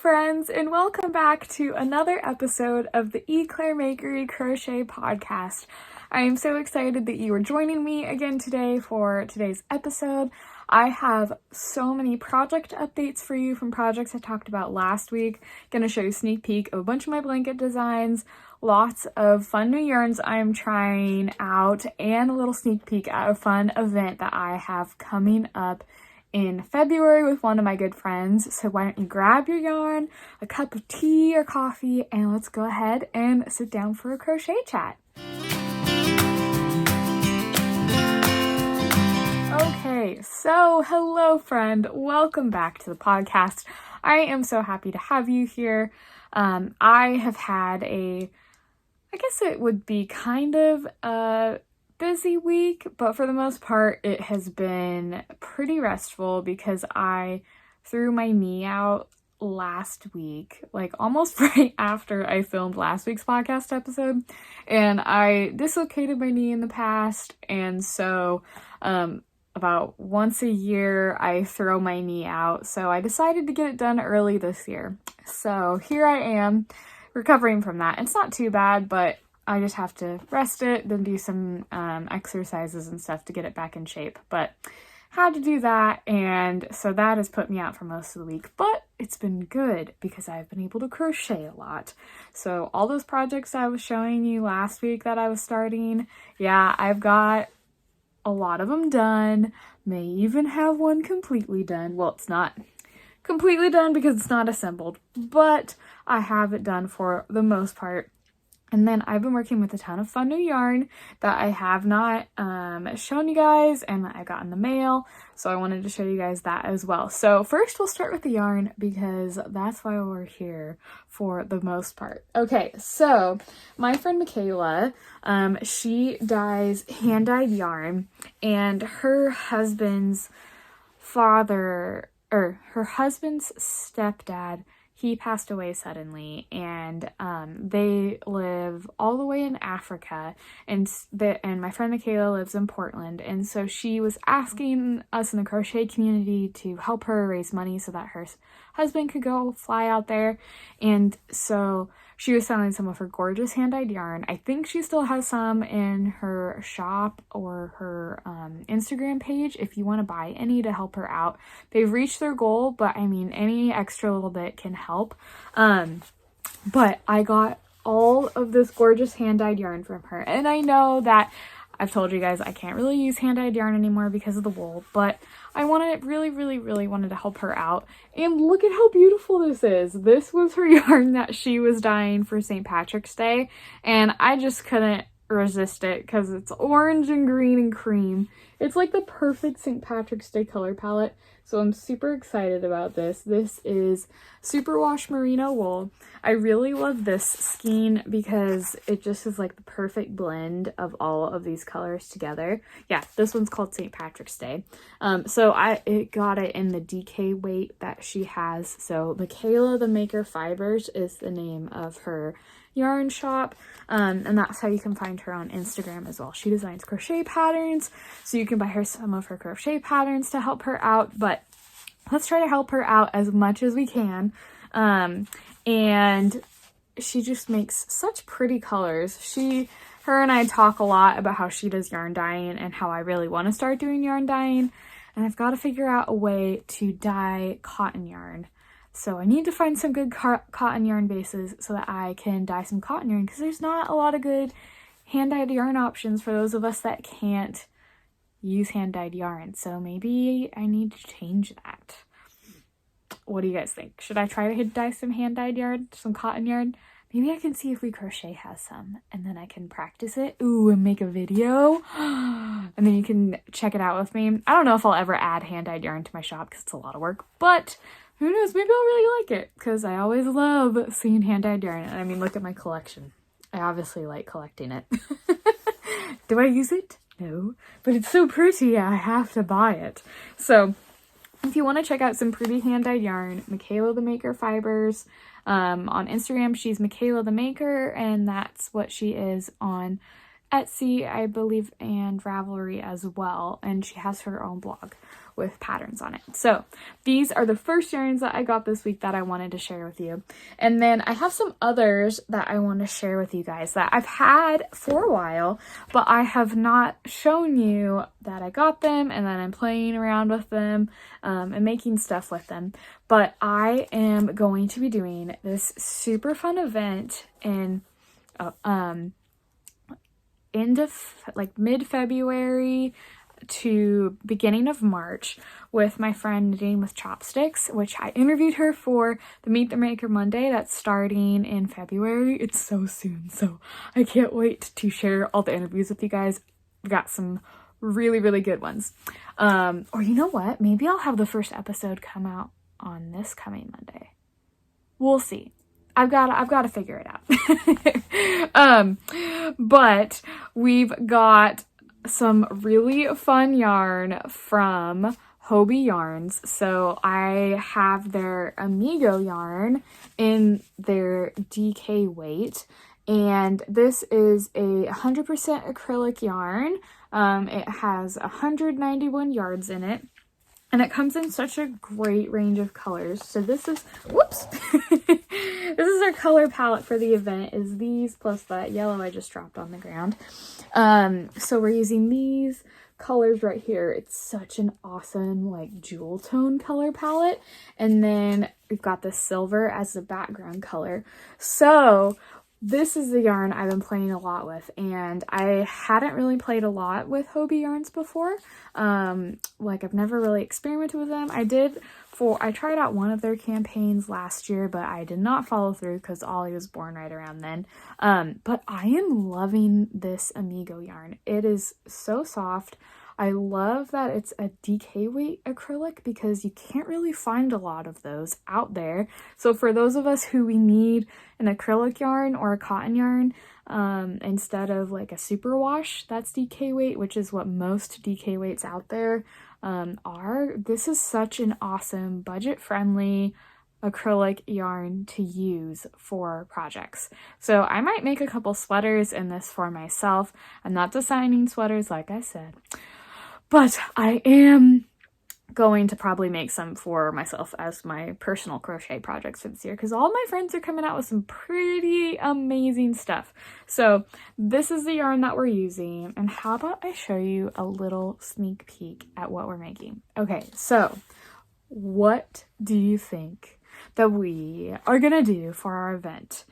friends, and welcome back to another episode of the E'Claire Makery Crochet Podcast. I am so excited that you are joining me again today for today's episode. I have so many project updates for you from projects I talked about last week. Gonna show you a sneak peek of a bunch of my blanket designs, lots of fun new yarns I am trying out, and a little sneak peek at a fun event that I have coming up in February with one of my good friends. So why don't you grab your yarn, a cup of tea or coffee, and let's go ahead and sit down for a crochet chat. Okay, so hello friend, welcome back to the podcast. I am so happy to have you here. I have had I guess it would be kind of a busy week, but for the most part it has been pretty restful because I threw my knee out last week, like almost right after I filmed last week's podcast episode, and I dislocated my knee in the past, and so about once a year I throw my knee out, so I decided to get it done early this year. So here I am recovering from that. It's not too bad, but I just have to rest it, then do some exercises and stuff to get it back in shape. But had to do that, and so that has put me out for most of the week. But it's been good because I've been able to crochet a lot. So all those projects I was showing you last week that I was starting, yeah, I've got a lot of them done. May even have one completely done. Well, it's not completely done because it's not assembled, but I have it done for the most part. And then I've been working with a ton of fun new yarn that I have not shown you guys and that I got in the mail. So I wanted to show you guys that as well. So first we'll start with the yarn because that's why we're here for the most part. Okay, so my friend Michaela, she dyes hand-dyed yarn, and her husband's stepdad, he passed away suddenly, and they live all the way in Africa, and my friend Michaela lives in Portland, and so she was asking us in the crochet community to help her raise money so that her husband could go fly out there. And so she was selling some of her gorgeous hand-dyed yarn. I think she still has some in her shop or her Instagram page if you want to buy any to help her out. They've reached their goal, but I mean, any extra little bit can help. But I got all of this gorgeous hand-dyed yarn from her, and I know that I've told you guys I can't really use hand-dyed yarn anymore because of the wool, but I really wanted to help her out. And look at how beautiful this is. This was her yarn that she was dyeing for St. Patrick's Day, and I just couldn't resist it because it's orange and green and cream. It's like the perfect St. Patrick's Day color palette, so I'm super excited about this. This is superwash merino wool. I really love this skein because it just is like the perfect blend of all of these colors together. Yeah, this one's called St. Patrick's Day. So I got it in the DK weight that she has. So Michaela the Maker Fibers is the name of her yarn shop, and that's how you can find her on Instagram as well. She designs crochet patterns, so you can buy her some of her crochet patterns to help her out, but let's try to help her out as much as we can. And she just makes such pretty colors. Her and I talk a lot about how she does yarn dyeing and how I really want to start doing yarn dyeing, and I've got to figure out a way to dye cotton yarn. So I need to find some good cotton yarn bases so that I can dye some cotton yarn, because there's not a lot of good hand-dyed yarn options for those of us that can't use hand-dyed yarn. So maybe I need to change that. What do you guys think? Should I try to dye some hand-dyed yarn, some cotton yarn? Maybe I can see if We Crochet has some, and then I can practice it. Ooh, and make a video. And then you can check it out with me. I don't know if I'll ever add hand-dyed yarn to my shop because it's a lot of work, but who knows, maybe I'll really like it, because I always love seeing hand-dyed yarn. And I mean, look at my collection. I obviously like collecting it. Do I use it? No, but it's so pretty, I have to buy it. So if you want to check out some pretty hand-dyed yarn, Michaela the Maker Fibers. On Instagram, she's Michaela the Maker, and that's what she is on Etsy, I believe, and Ravelry as well. And she has her own blog with patterns on it. So these are the first yarns that I got this week that I wanted to share with you. And then I have some others that I want to share with you guys that I've had for a while, but I have not shown you that I got them and that I'm playing around with them and making stuff with them. But I am going to be doing this super fun event in end of like mid-February to beginning of March with my friend Knitting with Chopsticks, which I interviewed her for the Meet the Maker Monday that's starting in February. It's so soon, so I can't wait to share all the interviews with you guys. We got some really, really good ones. Or you know what? Maybe I'll have the first episode come out on this coming Monday. We'll see. I've got to figure it out. But we've got some really fun yarn from Hobbii Yarns. So I have their Amigo yarn in their DK weight, and this is a 100% acrylic yarn. It has 191 yards in it, and it comes in such a great range of colors. So this is, whoops, this is our color palette for the event, is these plus that yellow I just dropped on the ground. So we're using these colors right here. It's such an awesome like jewel tone color palette. And then we've got the silver as the background color. So this is the yarn I've been playing a lot with, and I hadn't really played a lot with Hobbii yarns before. Like I've never really experimented with them. I tried out one of their campaigns last year, but I did not follow through because Ollie was born right around then. But I am loving this Amigo yarn. It is so soft. I love that it's a DK weight acrylic because you can't really find a lot of those out there. So for those of us who we need an acrylic yarn or a cotton yarn, instead of like a superwash that's DK weight, which is what most DK weights out there are, this is such an awesome budget-friendly acrylic yarn to use for projects. So I might make a couple sweaters in this for myself. I'm not designing sweaters, like I said, but I am going to probably make some for myself as my personal crochet projects for this year, because all my friends are coming out with some pretty amazing stuff. So this is the yarn that we're using, and how about I show you a little sneak peek at what we're making. Okay, so what do you think that we are gonna do for our event?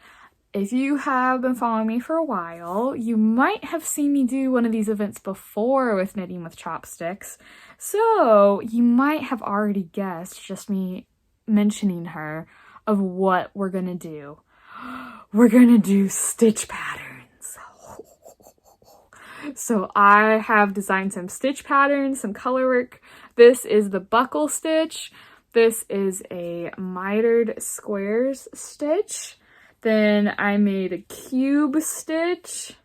If you have been following me for a while, you might have seen me do one of these events before with Knitting with Chopsticks. So you might have already guessed, just me mentioning her, of what we're gonna do. We're gonna do stitch patterns. So I have designed some stitch patterns, some color work. This is the buckle stitch. This is a mitered squares stitch. Then I made a cube stitch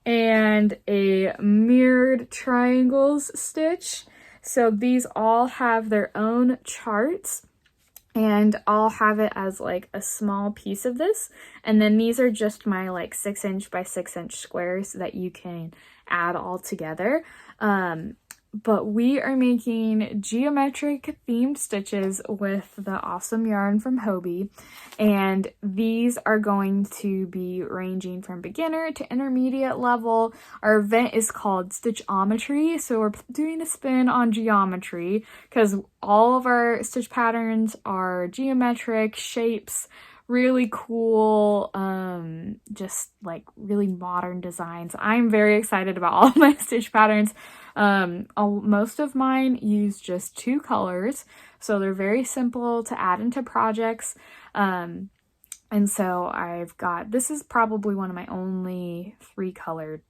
and a mirrored triangles stitch. So these all have their own charts, and I'll have it as like a small piece of this. And then these are just my like 6" by 6" squares that you can add all together. But we are making geometric themed stitches with the awesome yarn from Hobbii, and these are going to be ranging from beginner to intermediate level. Our event is called Stitchometry, so we're doing a spin on geometry because all of our stitch patterns are geometric shapes, really cool, just like really modern designs. I'm very excited about all my stitch patterns. Most of mine use just 2 colors, so they're very simple to add into projects. And so I've got, this is probably one of my only 3 colored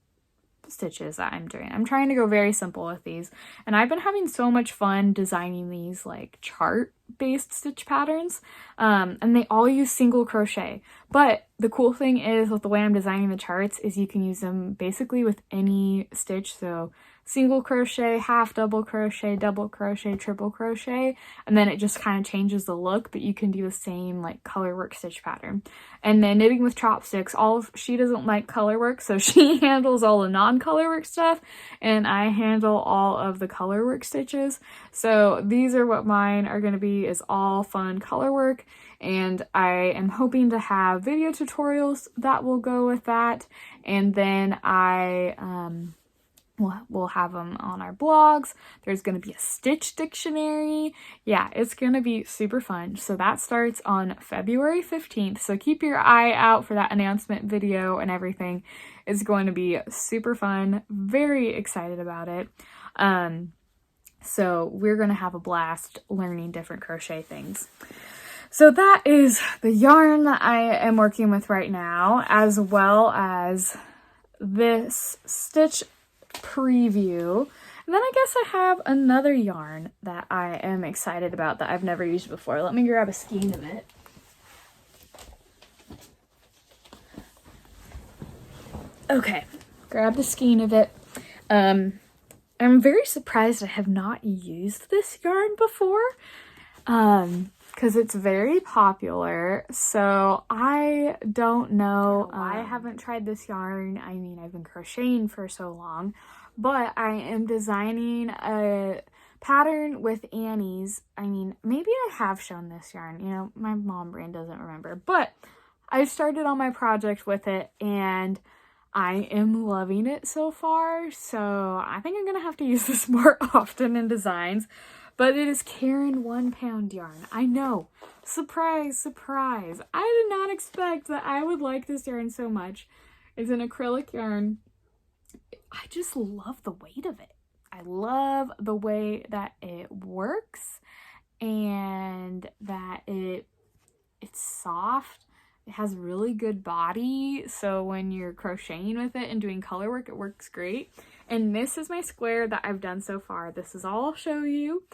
stitches that I'm doing. I'm trying to go very simple with these, and I've been having so much fun designing these like chart based stitch patterns, and they all use single crochet. But the cool thing is with the way I'm designing the charts is you can use them basically with any stitch. So single crochet, half double crochet, double crochet, triple crochet, and then it just kind of changes the look, but you can do the same like color work stitch pattern. And then knitting with chopsticks, she doesn't like color work, so she handles all the non-color work stuff, and I handle all of the color work stitches. So these are what mine are going to be, is all fun color work, and I am hoping to have video tutorials that will go with that, and then we'll have them on our blogs. There's going to be a stitch dictionary. Yeah, it's going to be super fun. So that starts on February 15th. So keep your eye out for that announcement video and everything. It's going to be super fun. Very excited about it. So we're going to have a blast learning different crochet things. So that is the yarn that I am working with right now, as well as this stitch preview. And then I guess I have another yarn that I am excited about that I've never used before. Let me grab a skein of it. Okay, grab the skein of it. I'm very surprised I have not used this yarn before, because it's very popular. So I don't know. I haven't tried this yarn. I mean, I've been crocheting for so long, but I am designing a pattern with Annie's. I mean, maybe I have shown this yarn. You know, my mom brain doesn't remember, but I started on my project with it, and I am loving it so far. So I think I'm gonna have to use this more often in designs. But it is Caron 1 pound yarn. I know. Surprise, surprise. I did not expect that I would like this yarn so much. It's an acrylic yarn. I just love the weight of it. I love the way that it works, and that it's soft. It has really good body, so when you're crocheting with it and doing color work, it works great. And this is my square that I've done so far. This is all I'll show you.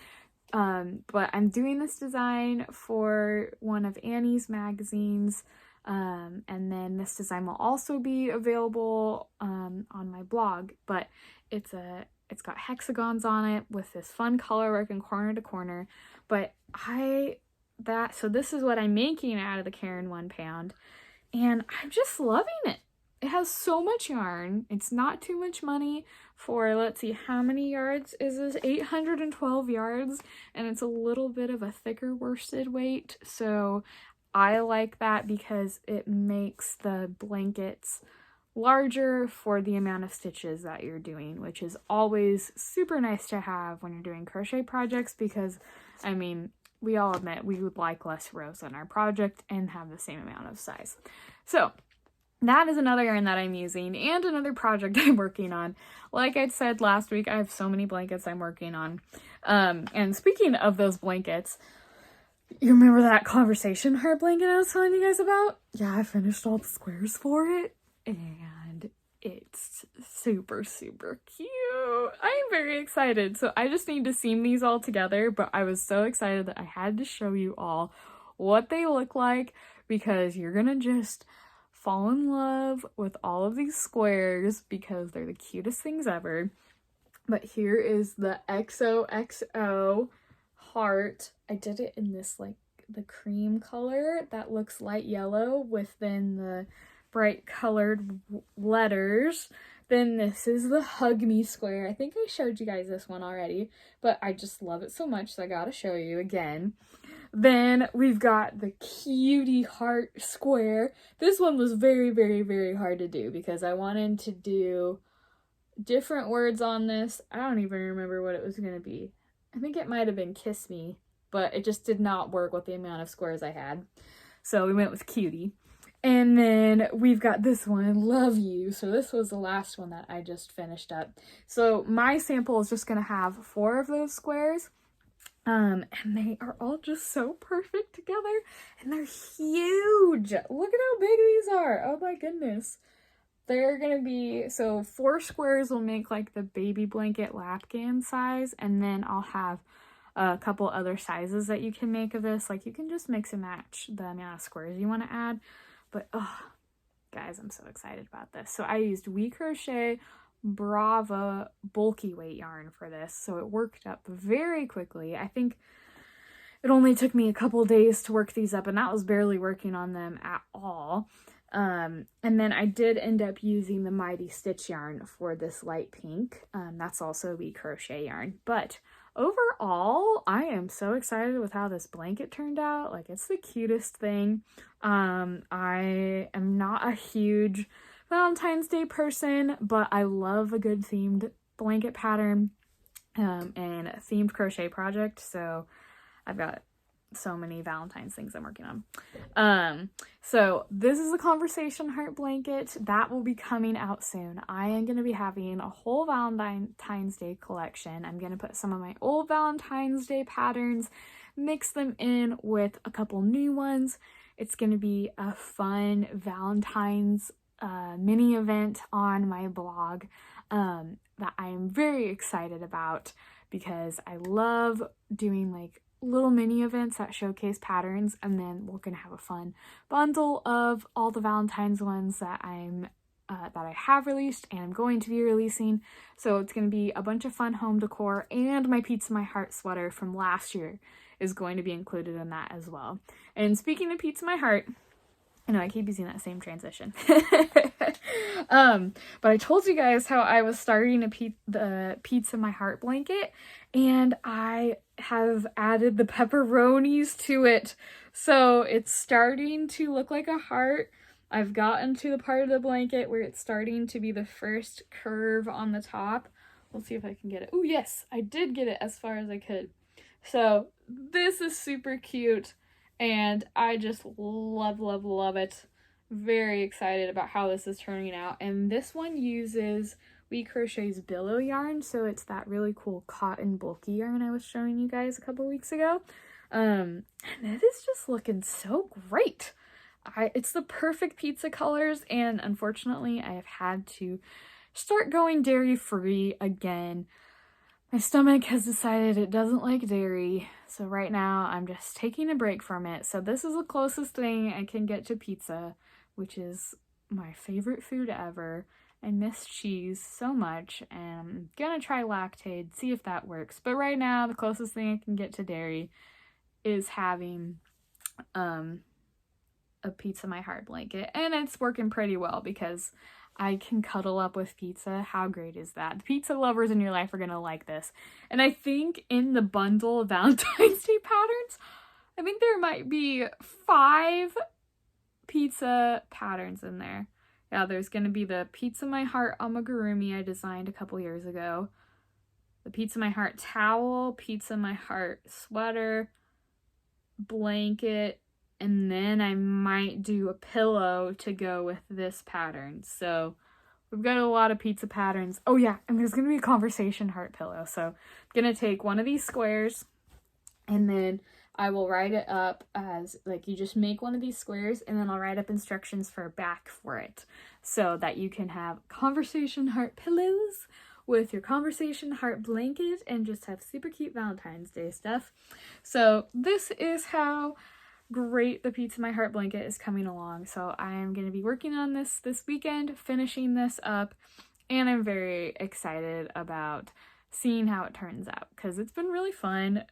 But I'm doing this design for one of Annie's magazines. And then this design will also be available on my blog. But it's got hexagons on it with this fun color work and corner to corner. But so this is what I'm making out of the Caron 1 pound, and I'm just loving it. It has so much yarn. It's not too much money for, let's see, how many yards is this? 812 yards, and it's a little bit of a thicker worsted weight, so I like that because it makes the blankets larger for the amount of stitches that you're doing, which is always super nice to have when you're doing crochet projects, because, I mean, we all admit we would like less rows on our project and have the same amount of size. So that is another yarn that I'm using, and another project I'm working on. Like I said last week, I have so many blankets I'm working on. And speaking of those blankets, you remember that conversation hard blanket I was telling you guys about? Yeah, I finished all the squares for it, and it's super, super cute. I am very excited. So I just need to seam these all together, but I was so excited that I had to show you all what they look like, because you're gonna just fall in love with all of these squares because they're the cutest things ever. But here is the XOXO heart. I did it in this like the cream color that looks light yellow with then the bright colored letters. Then this is the Hug Me square. I think I showed you guys this one already, but I just love it so much, so I gotta show you again. Then we've got the Cutie Heart square. This one was very, very, very hard to do because I wanted to do different words on this. I don't even remember what it was gonna be. I think it might have been Kiss Me, but it just did not work with the amount of squares I had. So we went with Cutie. And then we've got this one, Love You. So this was the last one that I just finished up. So my sample is just going to have 4 of those squares. And they are all just so perfect together. And they're huge. Look at how big these are. Oh my goodness. They're going to be, so 4 squares will make like the baby blanket lapgan size. And then I'll have a couple other sizes that you can make of this. Like you can just mix and match the amount of squares you want to add. But, oh, guys, I'm so excited about this. So I used We Crochet Brava bulky weight yarn for this, so it worked up very quickly. I think it only took me a couple days to work these up, and that was barely working on them at all. And then I did end up using the Mighty Stitch yarn for this light pink. That's also wee crochet yarn. But overall, I am so excited with how this blanket turned out. Like, it's the cutest thing. I am not a huge Valentine's Day person, but I love a good themed blanket pattern and a themed crochet project. So I've got so many Valentine's things I'm working on. So this is a conversation heart blanket that will be coming out soon. I am going to be having a whole Valentine's Day collection. I'm going to put some of my old Valentine's Day patterns, mix them in with a couple new ones. It's going to be a fun Valentine's mini event on my blog that I'm very excited about, because I love doing like little mini events that showcase patterns, and then we're gonna have a fun bundle of all the Valentine's ones that I have released and I'm going to be releasing. So it's gonna be a bunch of fun home decor, and my Pizza My Heart sweater from last year is going to be included in that as well. And speaking of Pizza My Heart, I know I keep using that same transition. But I told you guys how I was starting the Pizza My Heart blanket, and I have added the pepperonis to it. So it's starting to look like a heart. I've gotten to the part of the blanket where it's starting to be the first curve on the top. We'll see if I can get it. Oh yes, I did get it as far as I could. So this is super cute. And I just love it. Very excited about how this is turning out. And this one uses Wee Crochet's billow yarn, so it's that really cool cotton bulky yarn I was showing you guys a couple weeks ago. And it is just looking so great. It's the perfect pizza colors, and unfortunately I have had to start going dairy-free again. My stomach has decided it doesn't like dairy, so right now I'm just taking a break from it. So this is the closest thing I can get to pizza, which is my favorite food ever. I miss cheese so much, and I'm gonna try Lactaid, see if that works. But right now, the closest thing I can get to dairy is having a Pizza My Heart blanket, and it's working pretty well because I can cuddle up with pizza. How great is that? The pizza lovers in your life are gonna like this. And I think in the bundle of Valentine's Day patterns, I think there might be 5 pizza patterns in there. Yeah, there's gonna be the Pizza My Heart amigurumi I designed a couple years ago, the Pizza My Heart towel, Pizza My Heart sweater, blanket, and then I might do a pillow to go with this pattern. So we've got a lot of pizza patterns. Oh yeah, and there's gonna be a conversation heart pillow. So I'm gonna take one of these squares, and then I will write it up as, like, you just make one of these squares, and then I'll write up instructions for a back for it, so that you can have conversation heart pillows with your conversation heart blanket and just have super cute Valentine's Day stuff. So this is how great the Pizza My Heart blanket is coming along. So I am going to be working on this weekend, finishing this up, and I'm very excited about seeing how it turns out, because it's been really fun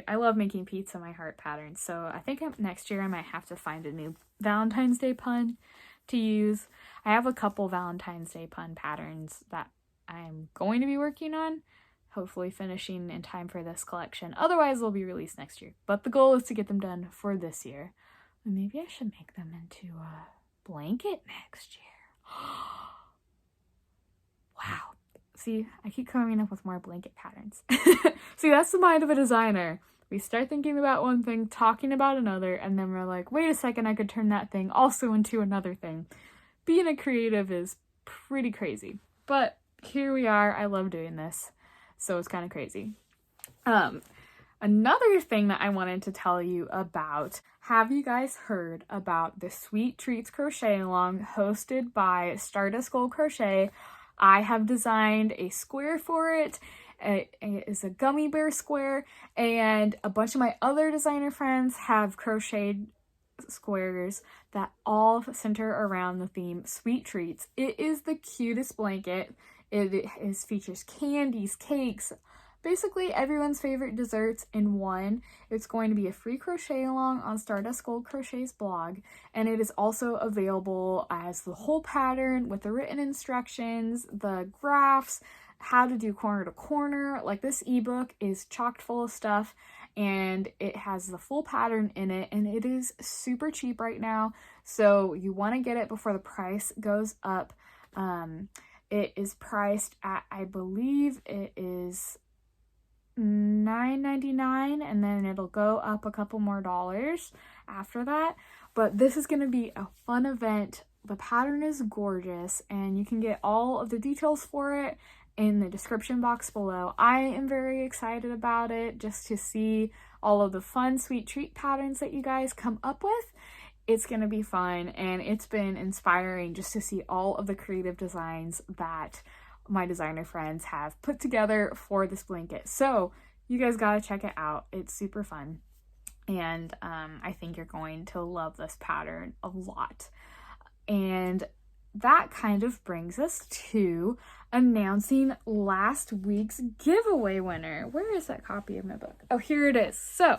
I love making Pizza My Heart patterns. So I think next year I might have to find a new Valentine's Day pun to use. I have a couple Valentine's Day pun patterns that I'm going to be working on, hopefully finishing in time for this collection. Otherwise, they'll be released next year. But the goal is to get them done for this year. And maybe I should make them into a blanket next year. Wow. See, I keep coming up with more blanket patterns. See, that's the mind of a designer. We start thinking about one thing, talking about another, and then we're like, wait a second, I could turn that thing also into another thing. Being a creative is pretty crazy. But here we are. I love doing this. So it's kind of crazy. Another thing that I wanted to tell you about, have you guys heard about the Sweet Treats Crochet Along hosted by Stardust Gold Crochet? I have designed a square for it. It is a gummy bear square, and a bunch of my other designer friends have crocheted squares that all center around the theme Sweet Treats. It is the cutest blanket. features candies, cakes, basically everyone's favorite desserts in one. It's going to be a free crochet along on Stardust Gold Crochet's blog, and it is also available as the whole pattern with the written instructions, the graphs, how to do corner to corner. Like, this ebook is chock full of stuff, and it has the full pattern in it, and it is super cheap right now, so you want to get it before the price goes up. It is priced at, I believe it is $9.99, and then it'll go up a couple more dollars after that. But this is going to be a fun event. The pattern is gorgeous, and you can get all of the details for it in the description box below. I am very excited about it, just to see all of the fun sweet treat patterns that you guys come up with. It's going to be fun, and it's been inspiring just to see all of the creative designs that my designer friends have put together for this blanket. So you guys gotta check it out. It's super fun, and I think you're going to love this pattern a lot. And that kind of brings us to announcing last week's giveaway winner. Where is that copy of my book? Oh, here it is. So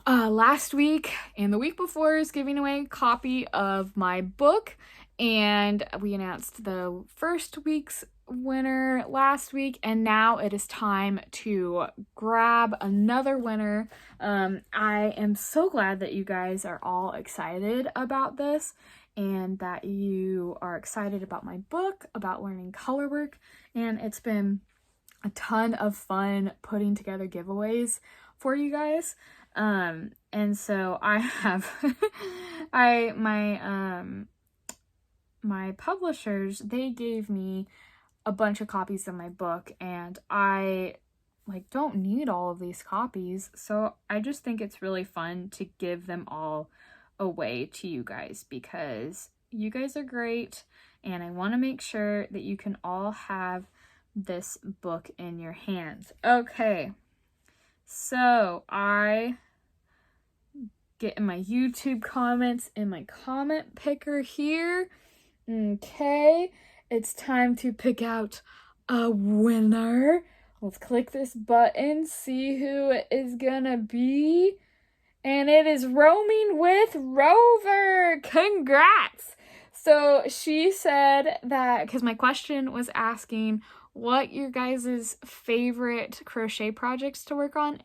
last week and the week before is giving away a copy of my book, and we announced the first week's winner last week, and now it is time to grab another winner. I am so glad that you guys are all excited about this, and that you are excited about my book, about learning color work, and it's been a ton of fun putting together giveaways for you guys. And so I have my publishers, they gave me a bunch of copies of my book, and I don't need all of these copies, so I just think it's really fun to give them all away to you guys, because you guys are great, and I want to make sure that you can all have this book in your hands. Okay, so I get in my YouTube comments in my comment picker here. Okay, it's time to pick out a winner. Let's click this button, see who it is gonna be. And it is Roaming with Rover. Congrats! So she said that, because my question was asking what your guys' favorite crochet projects to work on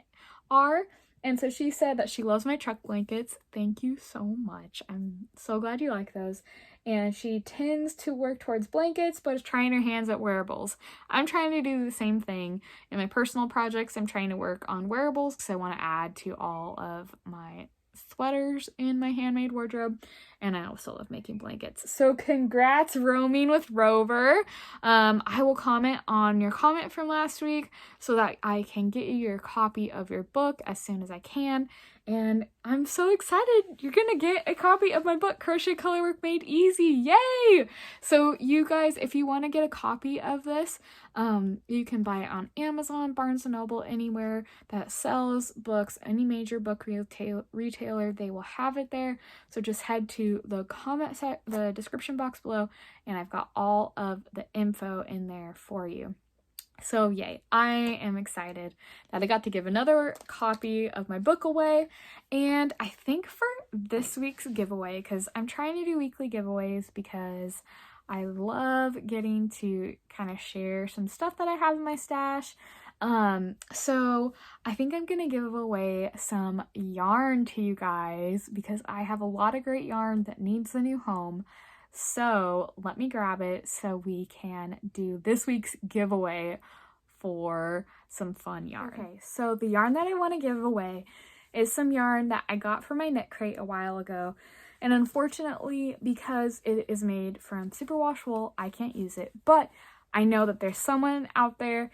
are. And so she said that she loves my truck blankets. Thank you so much. I'm so glad you like those. And she tends to work towards blankets, but is trying her hands at wearables. I'm trying to do the same thing. In my personal projects, I'm trying to work on wearables because I want to add to all of my sweaters in my handmade wardrobe, and I also love making blankets. So congrats, Roaming with Rover. I will comment on your comment from last week so that I can get you your copy of your book as soon as I can. And I'm so excited. You're gonna get a copy of my book, Crochet Colorwork Made Easy. Yay! So you guys, if you want to get a copy of this, you can buy it on Amazon, Barnes & Noble, anywhere that sells books, any major book retailer, they will have it there. So just head to the the description box below, and I've got all of the info in there for you. So yay, I am excited that I got to give another copy of my book away. And I think for this week's giveaway, because I'm trying to do weekly giveaways because I love getting to kind of share some stuff that I have in my stash. So I think I'm gonna give away some yarn to you guys because I have a lot of great yarn that needs a new home. So let me grab it so we can do this week's giveaway for some fun yarn. Okay, so the yarn that I want to give away is some yarn that I got from my knit crate a while ago. And unfortunately, because it is made from superwash wool, I can't use it. But I know that there's someone out there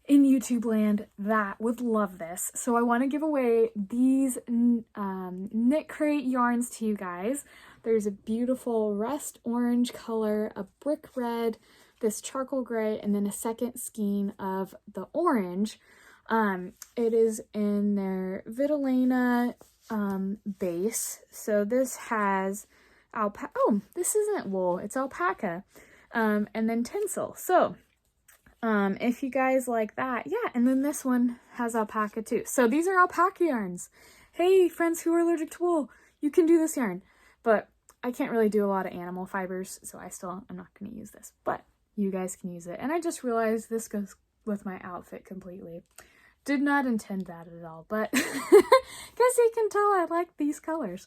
in YouTube land that would love this. So I want to give away these knit crate yarns to you guys. There's a beautiful rust orange color, a brick red, this charcoal gray, and then a second skein of the orange. It is in their Vitalina base. So this has alpaca. Oh, this isn't wool, it's alpaca. and then tinsel. So if you guys like that, yeah, and then this one has alpaca too. So these are alpaca yarns. Hey, friends who are allergic to wool, you can do this yarn. But I can't really do a lot of animal fibers, so I'm not going to use this. But you guys can use it. And I just realized this goes with my outfit completely. Did not intend that at all, but guess you can tell I like these colors.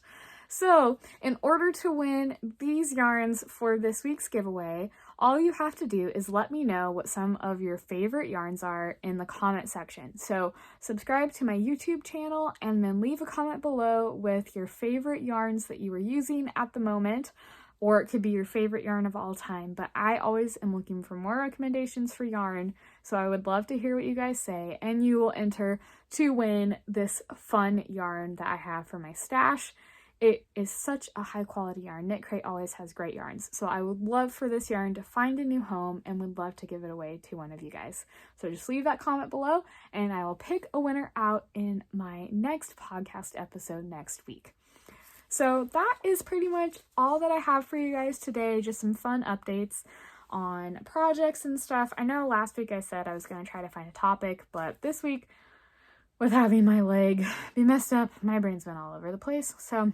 So, in order to win these yarns for this week's giveaway, all you have to do is let me know what some of your favorite yarns are in the comment section. So, subscribe to my YouTube channel and then leave a comment below with your favorite yarns that you are using at the moment, or it could be your favorite yarn of all time. But I always am looking for more recommendations for yarn, so I would love to hear what you guys say, and you will enter to win this fun yarn that I have for my stash. It is such a high quality yarn. Knit Crate always has great yarns. So I would love for this yarn to find a new home and would love to give it away to one of you guys. So just leave that comment below and I will pick a winner out in my next podcast episode next week. So that is pretty much all that I have for you guys today. Just some fun updates on projects and stuff. I know last week I said I was going to try to find a topic, but this week with having my leg be messed up, my brain's been all over the place. So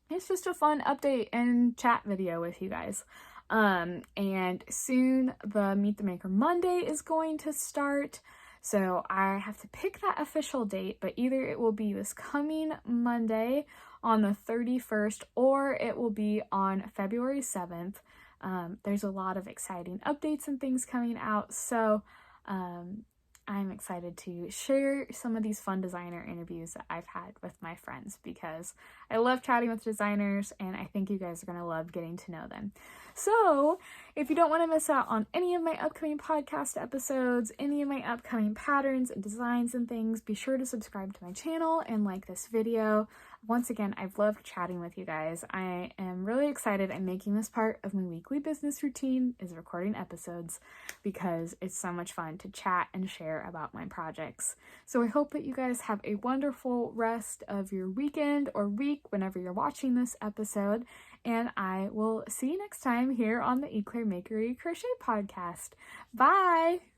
it's just a fun update and chat video with you guys. And soon the Meet the Maker Monday is going to start. So I have to pick that official date, but either it will be this coming Monday on the 31st or it will be on February 7th. There's a lot of exciting updates and things coming out. So I'm excited to share some of these fun designer interviews that I've had with my friends because I love chatting with designers and I think you guys are going to love getting to know them. So if you don't want to miss out on any of my upcoming podcast episodes, any of my upcoming patterns and designs and things, be sure to subscribe to my channel and like this video. Once again, I've loved chatting with you guys. I am really excited. I'm making this part of my weekly business routine is recording episodes because it's so much fun to chat and share about my projects. So I hope that you guys have a wonderful rest of your weekend or week whenever you're watching this episode. And I will see you next time here on the E'Claire Makery Crochet Podcast. Bye!